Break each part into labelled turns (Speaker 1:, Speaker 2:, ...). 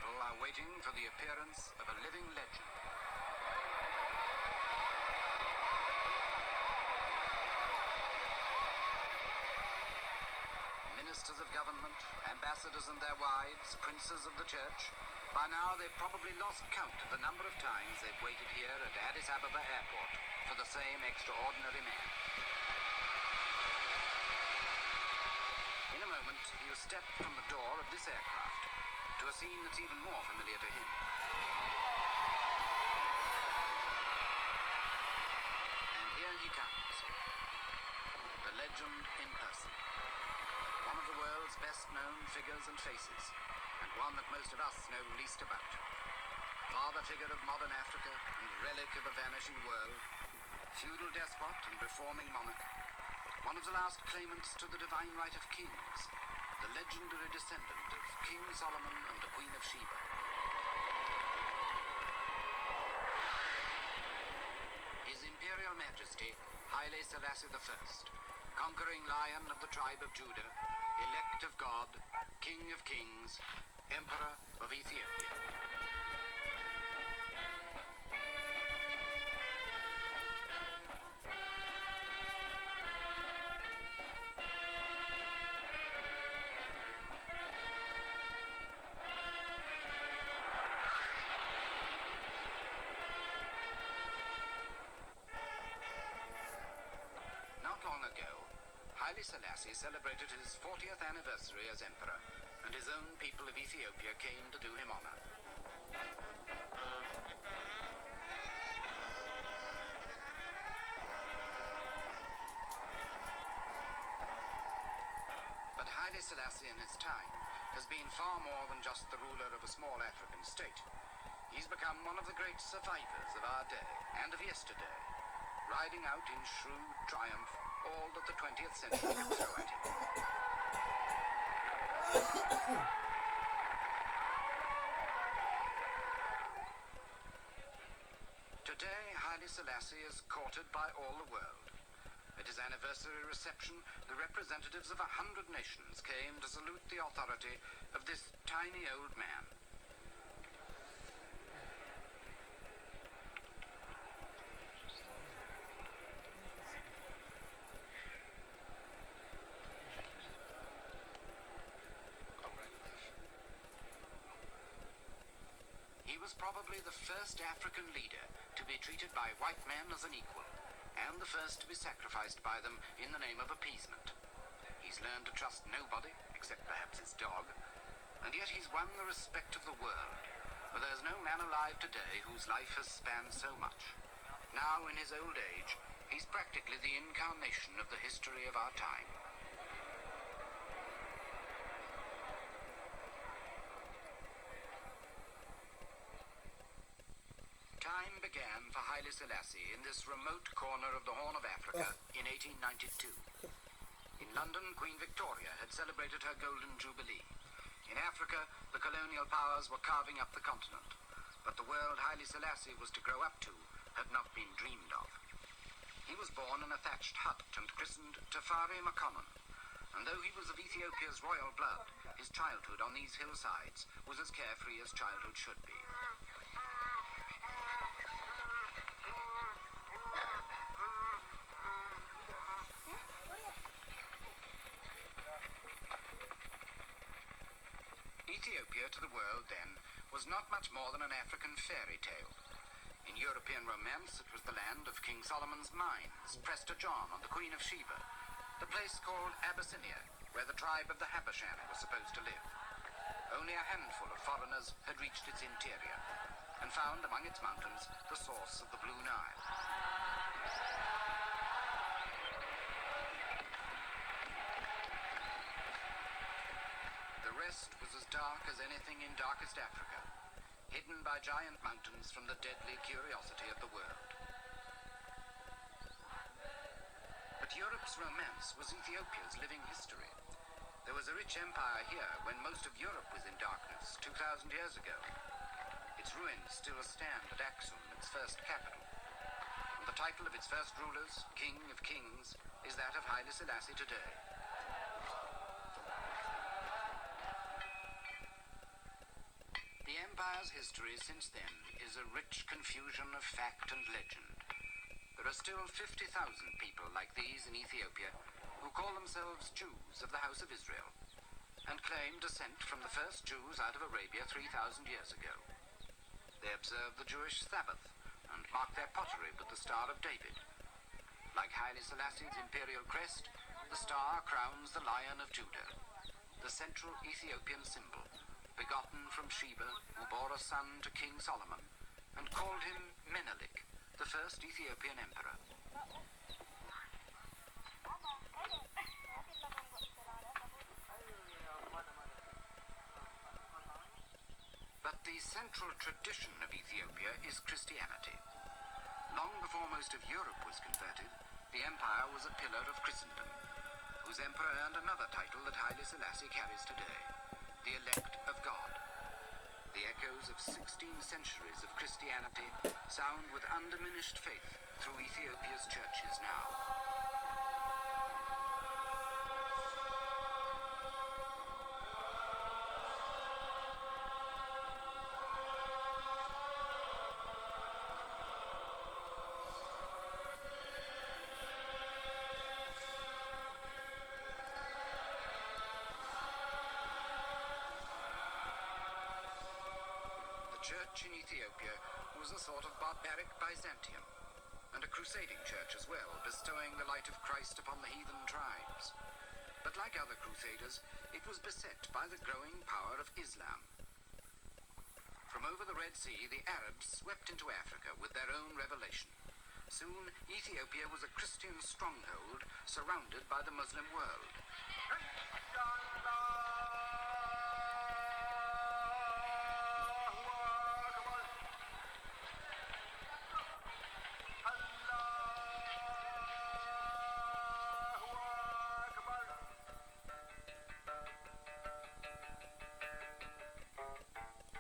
Speaker 1: people are waiting for the appearance of a living legend. Ministers of government, ambassadors and their wives, princes of the church. By now they've probably lost count of the number of times they've waited here at Addis Ababa airport for the same extraordinary man. In a moment, he'll step from the door of this aircraft to a scene that's even more familiar to him. And here he comes. The legend in person. One of the world's best-known figures and faces, and one that most of us know least about. Father figure of modern Africa and relic of a vanishing world. Feudal despot and reforming monarch. One of the last claimants to the divine right of kings. The legendary descendant of King Solomon and the Queen of Sheba. His Imperial Majesty, Haile Selassie I, conquering lion of the tribe of Judah, elect of God, King of kings, Emperor of Ethiopia. Not long ago, Haile Selassie celebrated his 40th anniversary as emperor, and his own people of Ethiopia came to do him honor. But Haile Selassie in his time has been far more than just the ruler of a small African state. He's become one of the great survivors of our day and of yesterday, riding out in shrewd triumph all that the 20th century could throw at him. Today, Haile Selassie is courted by all the world. At his anniversary reception, the representatives of 100 nations came to salute the authority of this tiny old man. He was probably the first African leader to be treated by white men as an equal, and the first to be sacrificed by them in the name of appeasement. He's learned to trust nobody, except perhaps his dog, and yet he's won the respect of the world, for there's no man alive today whose life has spanned so much. Now, in his old age, he's practically the incarnation of the history of our time. Time began for Haile Selassie in this remote corner of the Horn of Africa in 1892. In London, Queen Victoria had celebrated her Golden Jubilee. In Africa, the colonial powers were carving up the continent, but the world Haile Selassie was to grow up to had not been dreamed of. He was born in a thatched hut and christened Tafari Makonnen, and though he was of Ethiopia's royal blood, his childhood on these hillsides was as carefree as childhood should be. Ethiopia to the world, then, was not much more than an African fairy tale. In European romance, it was the land of King Solomon's mines, Prester John and the Queen of Sheba, the place called Abyssinia, where the tribe of the Habeshan was supposed to live. Only a handful of foreigners had reached its interior, and found among its mountains the source of the Blue Nile. The rest was as dark as anything in darkest Africa, hidden by giant mountains from the deadly curiosity of the world. But Europe's romance was Ethiopia's living history. There was a rich empire here when most of Europe was in darkness 2,000 years ago. Its ruins still stand at Aksum, its first capital. And the title of its first rulers, King of Kings, is that of Haile Selassie today. The empire's history since then is a rich confusion of fact and legend. There are still 50,000 people like these in Ethiopia who call themselves Jews of the House of Israel and claim descent from the first Jews out of Arabia 3,000 years ago. They observe the Jewish Sabbath and mark their pottery with the Star of David. Like Haile Selassie's imperial crest, the star crowns the Lion of Judah, the central Ethiopian symbol, begotten from Sheba, who bore a son to King Solomon, and called him Menelik, the first Ethiopian emperor. But the central tradition of Ethiopia is Christianity. Long before most of Europe was converted, the empire was a pillar of Christendom, whose emperor earned another title that Haile Selassie carries today, the elect of God. The echoes of 16 centuries of Christianity sound with undiminished faith through Ethiopia's churches now. The church in Ethiopia was a sort of barbaric Byzantium, and a crusading church as well, bestowing the light of Christ upon the heathen tribes. But like other crusaders, it was beset by the growing power of Islam. From over the Red Sea, the Arabs swept into Africa with their own revelation. Soon, Ethiopia was a Christian stronghold surrounded by the Muslim world.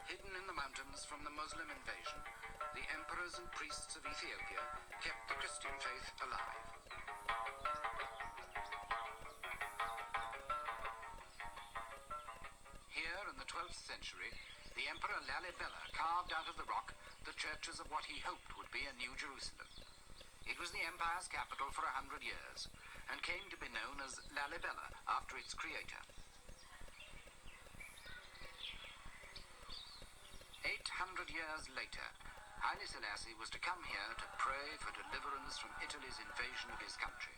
Speaker 1: Hidden in the mountains from the Muslim invasion, the emperors and priests of Ethiopia kept the Christian faith alive. Here in the 12th century, the Emperor Lalibela carved out of the rock the churches of what he hoped would be a New Jerusalem. It was the empire's capital for 100 years, and came to be known as Lalibela after its creator. 800 years later, Haile Selassie was to come here to pray for deliverance from Italy's invasion of his country.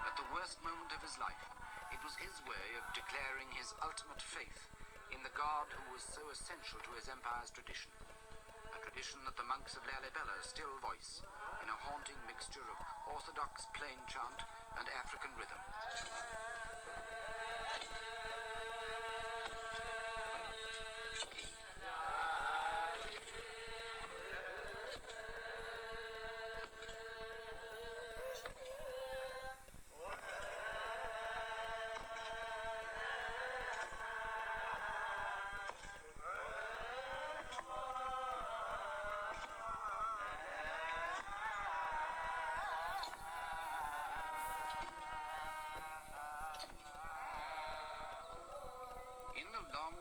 Speaker 1: At the worst moment of his life, it was his way of declaring his ultimate faith in the God who was so essential to his empire's tradition. A tradition that the monks of Lalibela still voice in a haunting mixture of orthodox plain chant and African rhythm.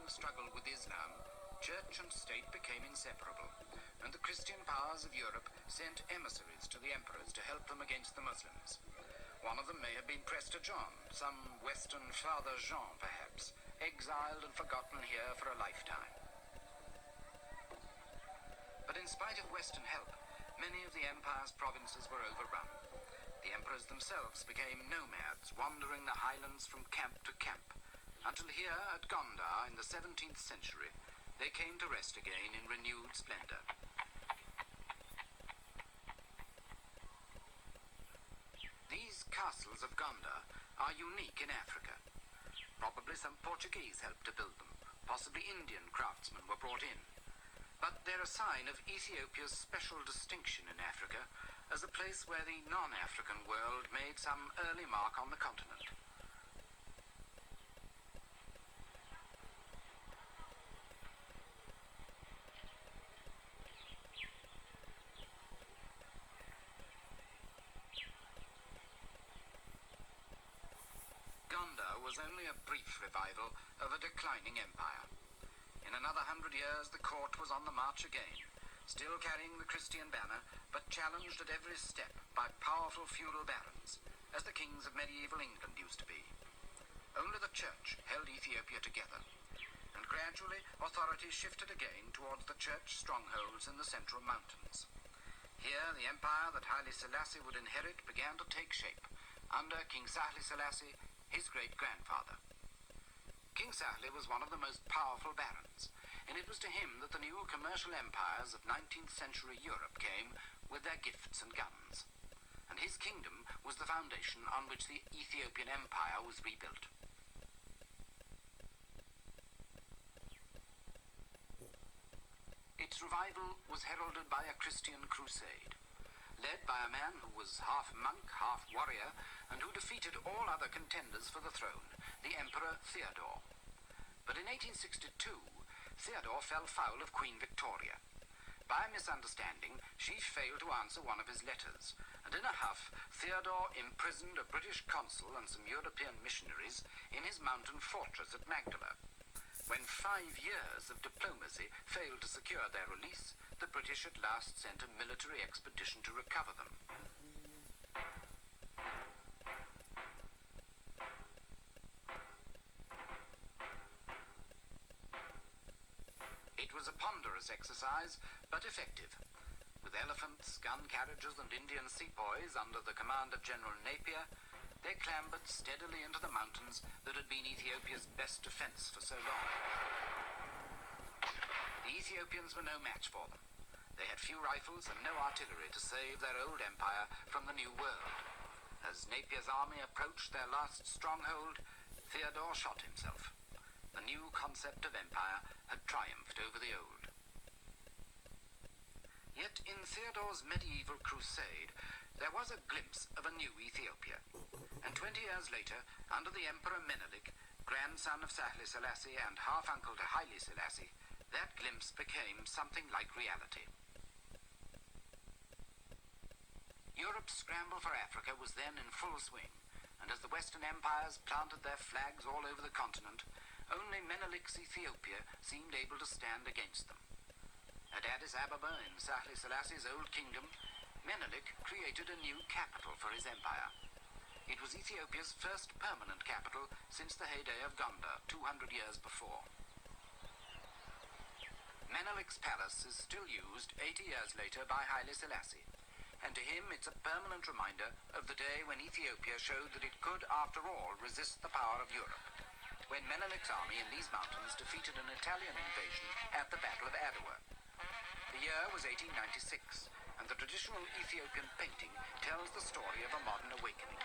Speaker 1: Struggle with Islam, church and state became inseparable, and the Christian powers of Europe sent emissaries to the emperors to help them against the Muslims. One of them may have been Prester John, some Western Father Jean perhaps, exiled and forgotten here for a lifetime. But in spite of Western help, many of the empire's provinces were overrun. The emperors themselves became nomads, wandering the highlands from camp to camp, until here at Gondar in the 17th century, they came to rest again in renewed splendor. These castles of Gondar are unique in Africa. Probably some Portuguese helped to build them, possibly Indian craftsmen were brought in. But they're a sign of Ethiopia's special distinction in Africa as a place where the non-African world made some early mark on the continent. Was only a brief revival of a declining empire. In another 100 years, the court was on the march again, still carrying the Christian banner, but challenged at every step by powerful feudal barons, as the kings of medieval England used to be. Only the church held Ethiopia together, and gradually authority shifted again towards the church strongholds in the central mountains. Here, the empire that Haile Selassie would inherit began to take shape, under King Haile Selassie, his great-grandfather. King Haile was one of the most powerful barons, and it was to him that the new commercial empires of 19th century Europe came with their gifts and guns. And his kingdom was the foundation on which the Ethiopian Empire was rebuilt. Its revival was heralded by a Christian crusade, led by a man who was half monk, half warrior, and who defeated all other contenders for the throne, the Emperor Theodore. But in 1862, Theodore fell foul of Queen Victoria. By a misunderstanding, she failed to answer one of his letters, and in a huff, Theodore imprisoned a British consul and some European missionaries in his mountain fortress at Magdala. When 5 years of diplomacy failed to secure their release, the British at last sent a military expedition to recover them. It was a ponderous exercise, but effective. With elephants, gun carriages, and Indian sepoys under the command of General Napier, they clambered steadily into the mountains that had been Ethiopia's best defense for so long. The Ethiopians were no match for them. They had few rifles and no artillery to save their old empire from the new world. As Napier's army approached their last stronghold, Theodore shot himself. The new concept of empire had triumphed over the old. Yet in Theodore's medieval crusade, there was a glimpse of a new Ethiopia. And 20 years later, under the Emperor Menelik, grandson of Haile Selassie and half-uncle to Haile Selassie, that glimpse became something like reality. Europe's scramble for Africa was then in full swing, and as the Western empires planted their flags all over the continent, only Menelik's Ethiopia seemed able to stand against them. At Addis Ababa, in Haile Selassie's old kingdom, Menelik created a new capital for his empire. It was Ethiopia's first permanent capital since the heyday of Gondar 200 years before. Menelik's palace is still used 80 years later by Haile Selassie, and to him it's a permanent reminder of the day when Ethiopia showed that it could, after all, resist the power of Europe, when Menelik's army in these mountains defeated an Italian invasion at the Battle of Adwa. The year was 1896, and the traditional Ethiopian painting tells the story of a modern awakening.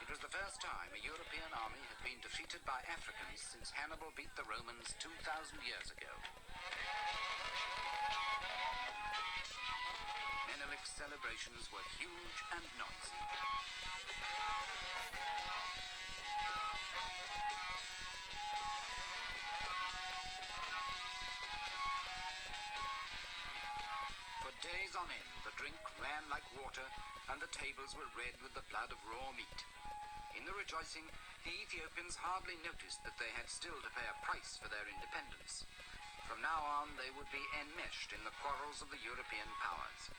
Speaker 1: It was the first time a European army had been defeated by Africans since Hannibal beat the Romans 2,000 years ago. Menelik's celebrations were huge and noisy. For days on end, the drink ran like water, and the tables were red with the blood of raw meat. In the rejoicing, the Ethiopians hardly noticed that they had still to pay a price for their independence. From now on, they would be enmeshed in the quarrels of the European powers.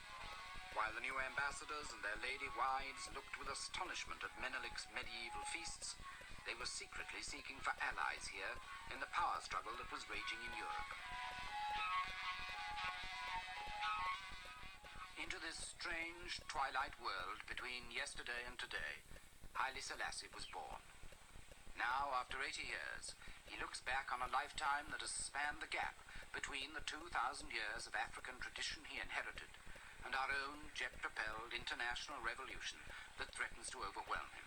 Speaker 1: While the new ambassadors and their lady wives looked with astonishment at Menelik's medieval feasts, they were secretly seeking for allies here in the power struggle that was raging in Europe. Into this strange twilight world between yesterday and today, Haile Selassie was born. Now, after 80 years, he looks back on a lifetime that has spanned the gap between the 2,000 years of African tradition he inherited and our own jet-propelled international revolution that threatens to overwhelm him.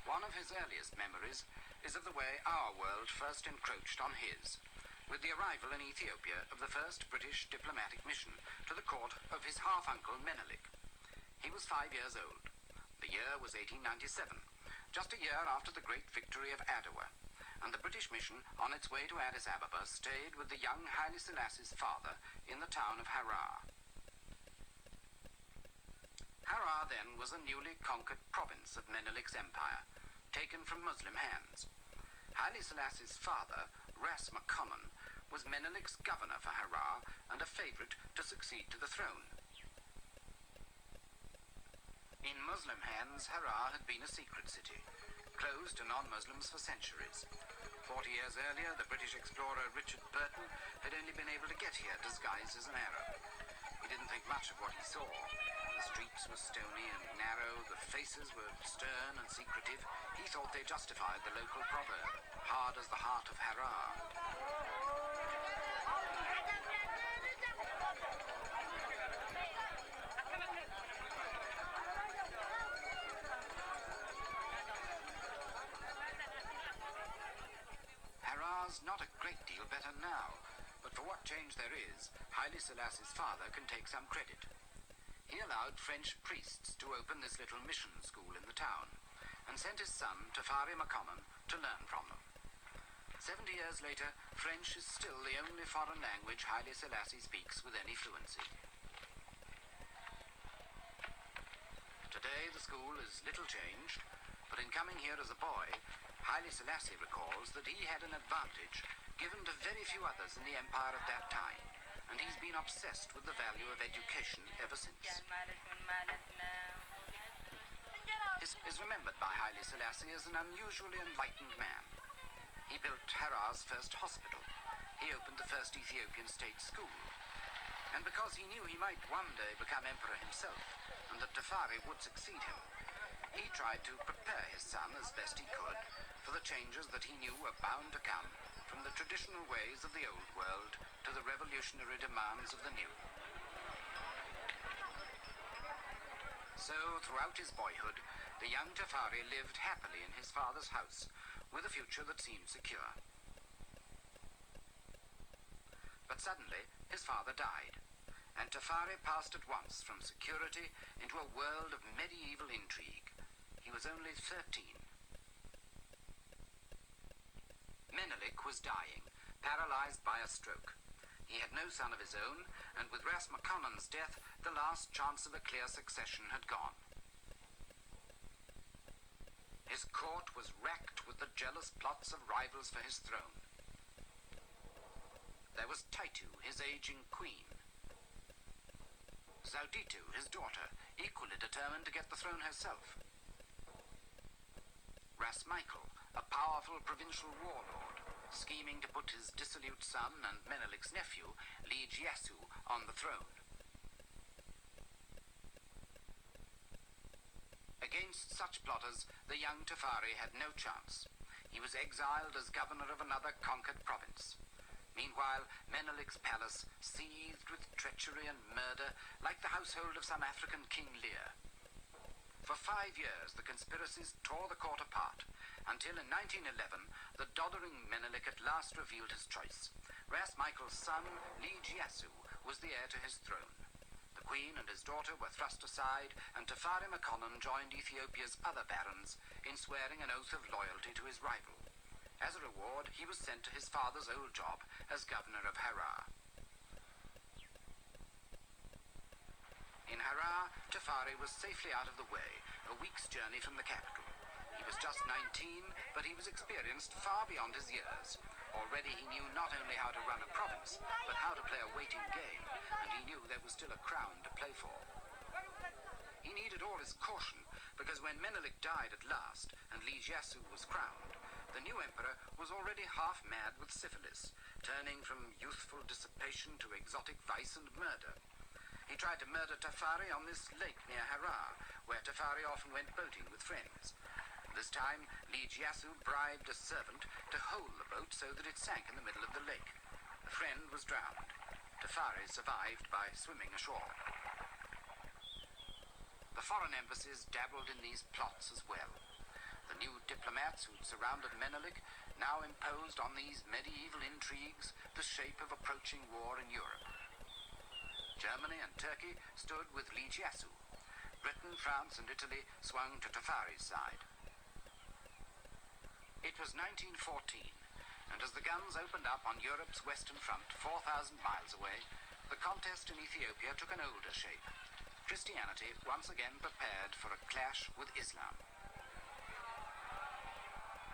Speaker 1: One of his earliest memories is of the way our world first encroached on his, with the arrival in Ethiopia of the first British diplomatic mission to the court of his half-uncle Menelik. He was 5 years old. The year was 1897, just a year after the great victory of Adwa, and the British mission on its way to Addis Ababa stayed with the young Haile Selassie's father in the town of Harar. Harar then was a newly conquered province of Menelik's empire, taken from Muslim hands. Haile Selassie's father, Ras McConnell, was Menelik's governor for Harar and a favorite to succeed to the throne. In Muslim hands, Harar had been a secret city, closed to non-Muslims for centuries. 40 years earlier, the British explorer Richard Burton had only been able to get here disguised as an Arab. He didn't think much of what he saw. The streets were stony and narrow, the faces were stern and secretive. He thought they justified the local proverb, hard as the heart of Harar. Harar's not a great deal better now, but for what change there is, Haile Selassie's father can take some credit. He allowed French priests to open this little mission school in the town, and sent his son, Tafari McConnell, to learn from them. 70 years later, French is still the only foreign language Haile Selassie speaks with any fluency. Today the school is little changed, but in coming here as a boy, Haile Selassie recalls that he had an advantage given to very few others in the empire at that time, and he's been obsessed with the value of education ever since. Is remembered by Haile Selassie as an unusually enlightened man. He built Harar's first hospital. He opened the first Ethiopian state school. And because he knew he might one day become emperor himself, and that Tafari would succeed him, he tried to prepare his son as best he could for the changes that he knew were bound to come from the traditional ways of the old world to the revolutionary demands of the new. So, throughout his boyhood, the young Tafari lived happily in his father's house, with a future that seemed secure. But suddenly, his father died, and Tafari passed at once from security into a world of medieval intrigue. He was only 13. Menelik was dying, paralyzed by a stroke. He had no son of his own, and with Ras McConnell's death, the last chance of a clear succession had gone. His court was racked with the jealous plots of rivals for his throne. There was Taitu, his aging queen. Zauditu, his daughter, equally determined to get the throne herself. Ras Michael, a powerful provincial warlord, scheming to put his dissolute son and Menelik's nephew, Liege Yasu, on the throne. Against such plotters, the young Tafari had no chance. He was exiled as governor of another conquered province. Meanwhile, Menelik's palace seethed with treachery and murder like the household of some African King Lear. For 5 years, the conspiracies tore the court apart, until in 1911, the doddering Menelik at last revealed his choice. Ras Michael's son, Liege Yasu, was the heir to his throne. The queen and his daughter were thrust aside, and Tafari McConnell joined Ethiopia's other barons in swearing an oath of loyalty to his rival. As a reward, he was sent to his father's old job as governor of Harar. In Harar, Tafari was safely out of the way, a week's journey from the capital. He was just 19, but he was experienced far beyond his years. Already he knew not only how to run a province, but how to play a waiting game, and he knew there was still a crown to play for. He needed all his caution, because when Menelik died at last, and Liege Yasu was crowned, the new emperor was already half mad with syphilis, turning from youthful dissipation to exotic vice and murder. He tried to murder Tafari on this lake near Harar, where Tafari often went boating with friends. This time, Liege Yasu bribed a servant to hole the boat so that it sank in the middle of the lake. The friend was drowned. Tafari survived by swimming ashore. The foreign embassies dabbled in these plots as well. The new diplomats who'd surrounded Menelik now imposed on these medieval intrigues the shape of approaching war in Europe. Germany and Turkey stood with Liege Yasu. Britain, France, and Italy swung to Tafari's side. It was 1914, and as the guns opened up on Europe's western front 4,000 miles away, the contest in Ethiopia took an older shape. Christianity once again prepared for a clash with Islam.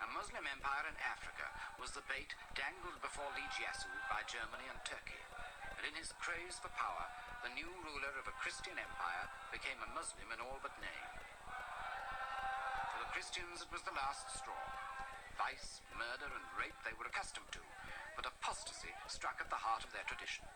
Speaker 1: A Muslim empire in Africa was the bait dangled before Lijiasu by Germany and Turkey, and in his craze for power, the new ruler of a Christian empire became a Muslim in all but name. For the Christians it was the last straw. Vice, murder and rape they were accustomed to, but apostasy struck at the heart of their tradition.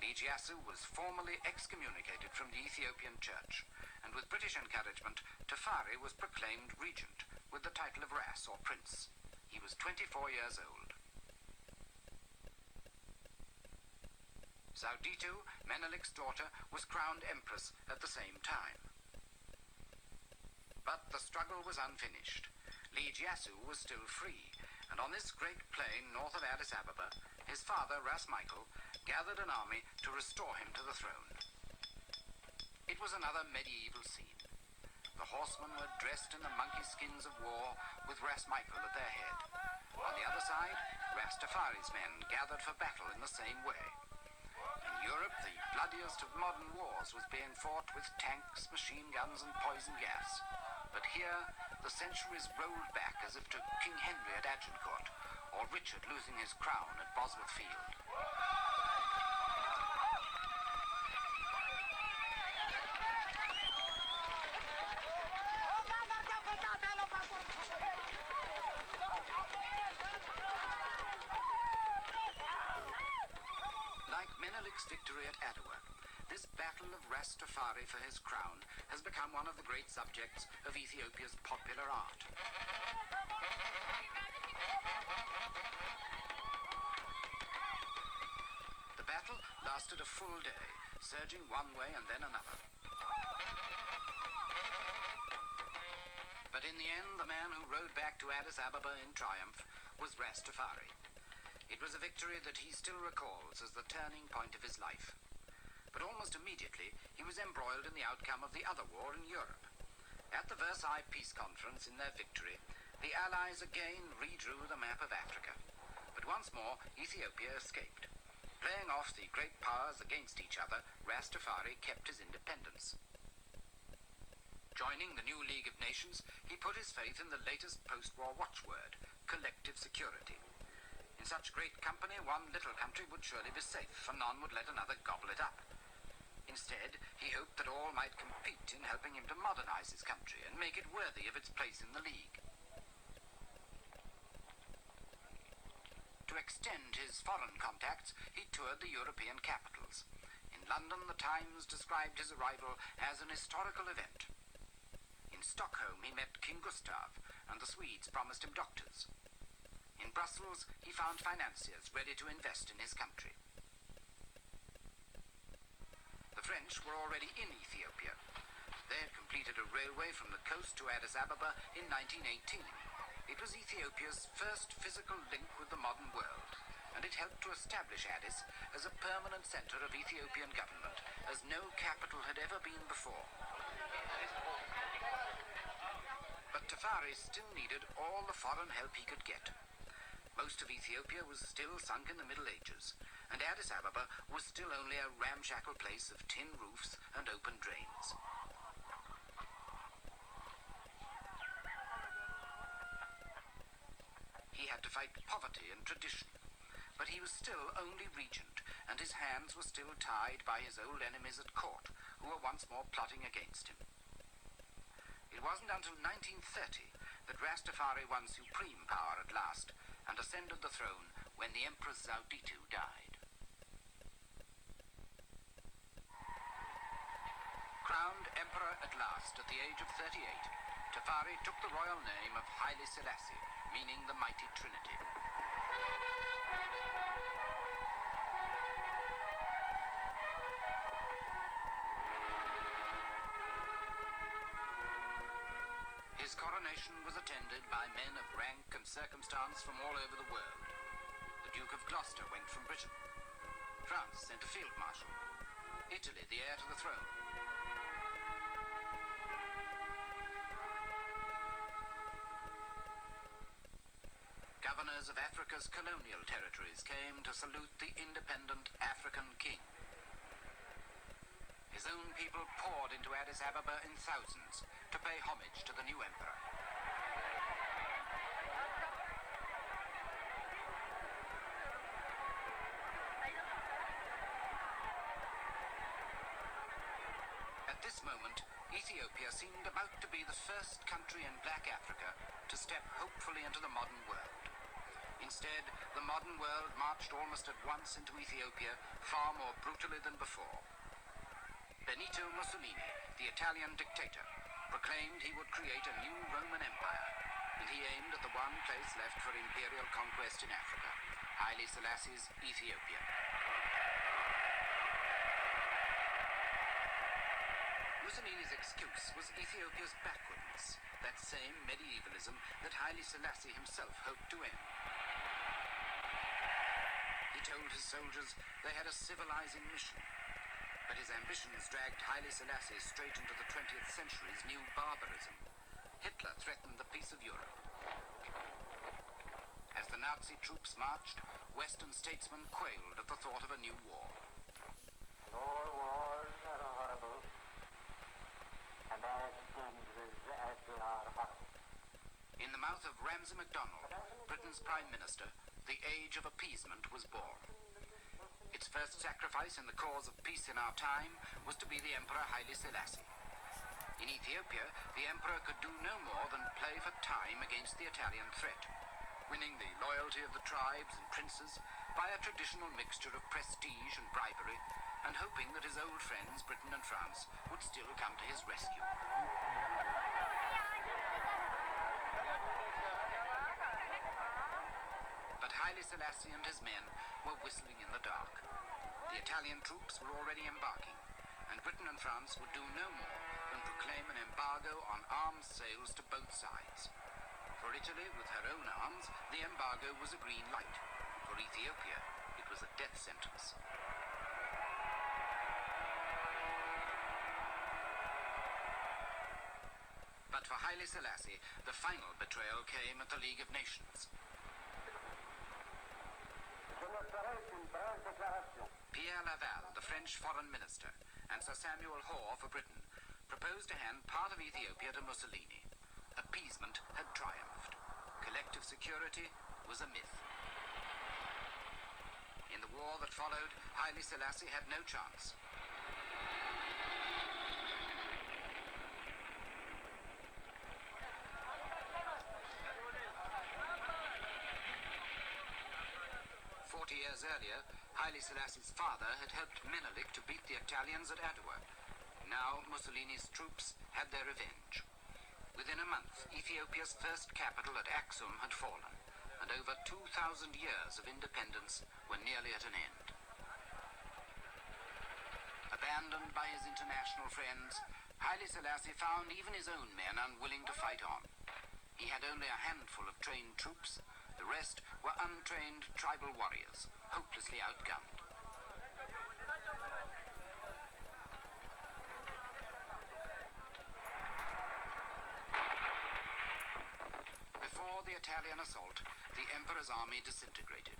Speaker 1: Lijiasu was formally excommunicated from the Ethiopian church, and with British encouragement, Tafari was proclaimed regent, with the title of Ras, or prince. He was 24 years old. Zauditu, Menelik's daughter, was crowned empress at the same time. But the struggle was unfinished. Lijiasu was still free, and on this great plain north of Addis Ababa, his father, Ras Michael, gathered an army to restore him to the throne. It was another medieval scene. The horsemen were dressed in the monkey skins of war, with Ras Michael at their head. On the other side, Ras Tafari's men gathered for battle in the same way. In Europe, the bloodiest of modern wars was being fought with tanks, machine guns and poison gas. But here, the centuries rolled back as if to King Henry at Agincourt, or Richard losing his crown at Bosworth Field. Like Menelik's victory at Adowa, this battle of Ras Tafari for his crown has become one of the great subjects of Ethiopia's popular art. The battle lasted a full day, surging one way and then another. But in the end, the man who rode back to Addis Ababa in triumph was Ras Tafari. It was a victory that he still recalls as the turning point of his life. But almost immediately, he was embroiled in the outcome of the other war in Europe. At the Versailles Peace Conference, in their victory, the Allies again redrew the map of Africa. But once more, Ethiopia escaped. Playing off the great powers against each other, Ras Tafari kept his independence. Joining the new League of Nations, he put his faith in the latest post-war watchword, collective security. In such great company, one little country would surely be safe, for none would let another gobble it up. Instead, he hoped that all might compete in helping him to modernize his country and make it worthy of its place in the League. To extend his foreign contacts, he toured the European capitals. In London, the Times described his arrival as an historical event. In Stockholm, he met King Gustav, and the Swedes promised him doctors. In Brussels, he found financiers ready to invest in his country. The French were already in Ethiopia. They had completed a railway from the coast to Addis Ababa in 1918. It was Ethiopia's first physical link with the modern world, and it helped to establish Addis as a permanent center of Ethiopian government, as no capital had ever been before. But Tafari still needed all the foreign help he could get. Most of Ethiopia was still sunk in the Middle Ages, and Addis Ababa was still only a ramshackle place of tin roofs and open drains. He had to fight poverty and tradition, but he was still only regent, and his hands were still tied by his old enemies at court, who were once more plotting against him. It wasn't until 1930 that Ras Tafari won supreme power at last, and ascended the throne when the Empress Zauditu died. Crowned emperor at last at the age of 38, Tafari took the royal name of Haile Selassie, meaning the Mighty Trinity. His coronation was attended by men of rank and circumstance from all over the world. The Duke of Gloucester went from Britain. France sent a field marshal. Italy, the heir to the throne. governors of Africa's colonial territories came to salute the independent African king. His own people poured into Addis Ababa in thousands to pay homage to the new emperor. At this moment, Ethiopia seemed about to be the first country in Black Africa to step hopefully into the modern world. Instead, the modern world marched almost at once into Ethiopia, far more brutally than before. Benito Mussolini, the Italian dictator, proclaimed he would create a new Roman Empire, and he aimed at the one place left for imperial conquest in Africa, Haile Selassie's Ethiopia. Mussolini's excuse was Ethiopia's backwardness, that same medievalism that Haile Selassie himself hoped to end. He told his soldiers they had a civilizing mission, but his ambitions dragged Haile Selassie straight into the 20th century's new barbarism. Hitler threatened the peace of Europe. As the Nazi troops marched, Western statesmen quailed at the thought of a new war.
Speaker 2: All wars are horrible, and as dangerous as they are horrible.
Speaker 1: In the mouth of Ramsay MacDonald, Britain's Prime Minister, the age of appeasement was born. Its first sacrifice in the cause of peace in our time was to be the Emperor Haile Selassie. In Ethiopia, the emperor could do no more than play for time against the Italian threat, winning the loyalty of the tribes and princes by a traditional mixture of prestige and bribery, and hoping that his old friends, Britain and France, would still come to his rescue. But Haile Selassie and his men were whistling in the dark. The Italian troops were already embarking, and Britain and France would do no more than proclaim an embargo on arms sales to both sides. For Italy, with her own arms, the embargo was a green light. For Ethiopia, it was a death sentence. But for Haile Selassie, the final betrayal came at the League of Nations. Pierre Laval, the French foreign minister, and Sir Samuel Hoare for Britain, proposed to hand part of Ethiopia to Mussolini. Appeasement had triumphed. Collective security was a myth. In the war that followed, Haile Selassie had no chance. Years earlier, Haile Selassie's father had helped Menelik to beat the Italians at Adwa. Now Mussolini's troops had their revenge. Within a month, Ethiopia's first capital at Aksum had fallen, and over 2,000 years of independence were nearly at an end. Abandoned by his international friends, Haile Selassie found even his own men unwilling to fight on. He had only a handful of trained troops. The rest were untrained tribal warriors, hopelessly outgunned. Before the Italian assault, the emperor's army disintegrated,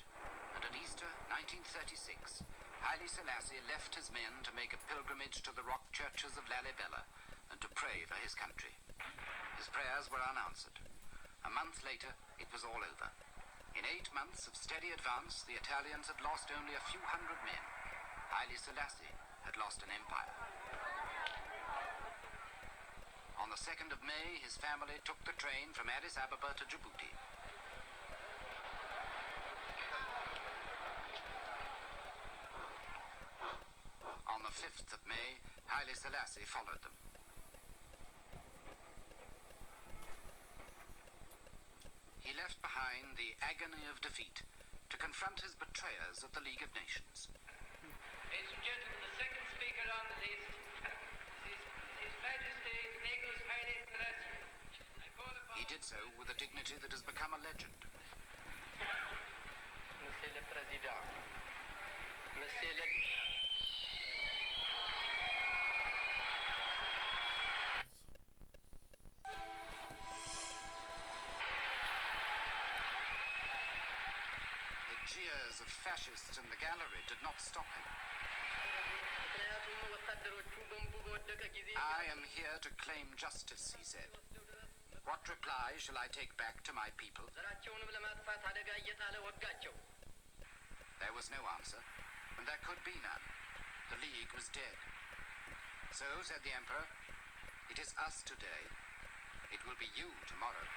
Speaker 1: and at Easter 1936, Haile Selassie left his men to make a pilgrimage to the rock churches of Lalibela and to pray for his country. His prayers were unanswered. A month later, it was all over. In 8 months of steady advance, the Italians had lost only a few hundred men. Haile Selassie had lost an empire. On the 2nd of May, his family took the train from Addis Ababa to Djibouti. On the 5th of May, Haile Selassie followed them. He left behind the agony of defeat to confront his betrayers at the League of Nations.
Speaker 3: Ladies and gentlemen, the second speaker on the list is His Majesty Nicholas Haile Selassie.
Speaker 1: He did so with a dignity that has become a legend.
Speaker 3: Monsieur le Président, Monsieur le...
Speaker 1: jeers of fascists in the gallery did not stop him. I am here to claim justice, he said. What reply shall I take back to my people? There was no answer, and there could be none. The League was dead. So, said the Emperor, it is us today. It will be you tomorrow.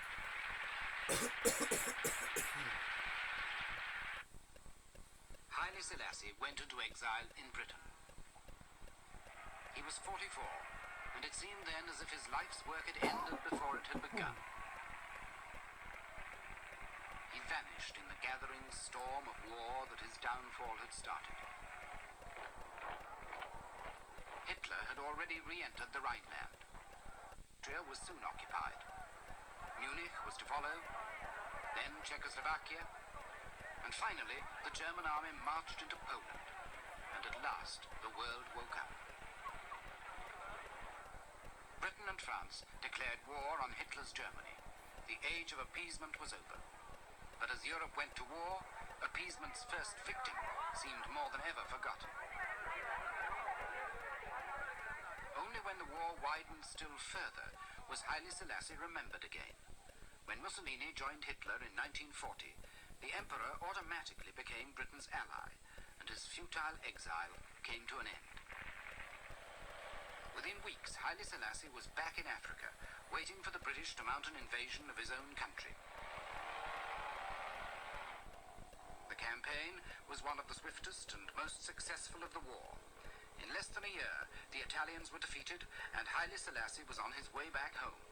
Speaker 1: Haile Selassie went into exile in Britain. He was 44, and it seemed then as if his life's work had ended before it had begun. He vanished in the gathering storm of war that his downfall had started. Hitler had already re-entered the Rhineland. Austria was soon occupied. Munich was to follow, then Czechoslovakia, and finally the German army marched into Poland, and at last the world woke up. Britain and France declared war on Hitler's Germany. The age of appeasement was over. But as Europe went to war, appeasement's first victim seemed more than ever forgotten. Only when the war widened still further was Haile Selassie remembered again. When Mussolini joined Hitler in 1940, the Emperor automatically became Britain's ally, and his futile exile came to an end. Within weeks, Haile Selassie was back in Africa, waiting for the British to mount an invasion of his own country. The campaign was one of the swiftest and most successful of the war. In less than a year, the Italians were defeated, and Haile Selassie was on his way back home.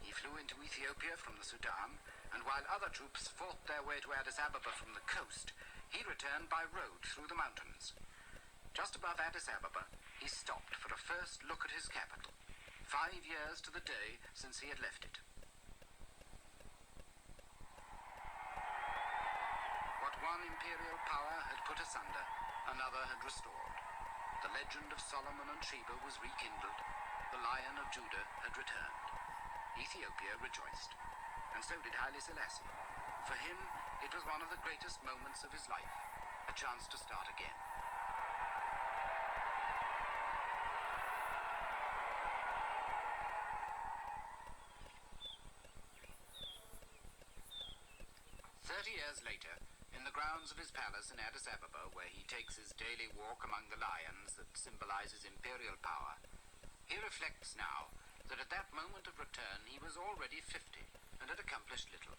Speaker 1: He flew into Ethiopia from the Sudan, and while other troops fought their way to Addis Ababa from the coast, he returned by road through the mountains. Just above Addis Ababa, he stopped for a first look at his capital, 5 years to the day since he had left it. What one imperial power had put asunder, another had restored. The legend of Solomon and Sheba was rekindled. The Lion of Judah had returned. Ethiopia rejoiced, and so did Haile Selassie. For him, it was one of the greatest moments of his life, a chance to start again. Years later, in the grounds of his palace in Addis Ababa, where he takes his daily walk among the lions that symbolizes imperial power, he reflects now that at that moment of return he was already 50 and had accomplished little.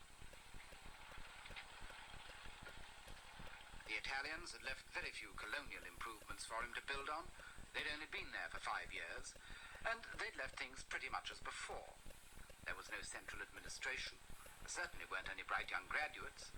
Speaker 1: The Italians had left very few colonial improvements for him to build on. They'd only been there for 5 years, and they'd left things pretty much as before. There was no central administration. There certainly weren't any bright young graduates.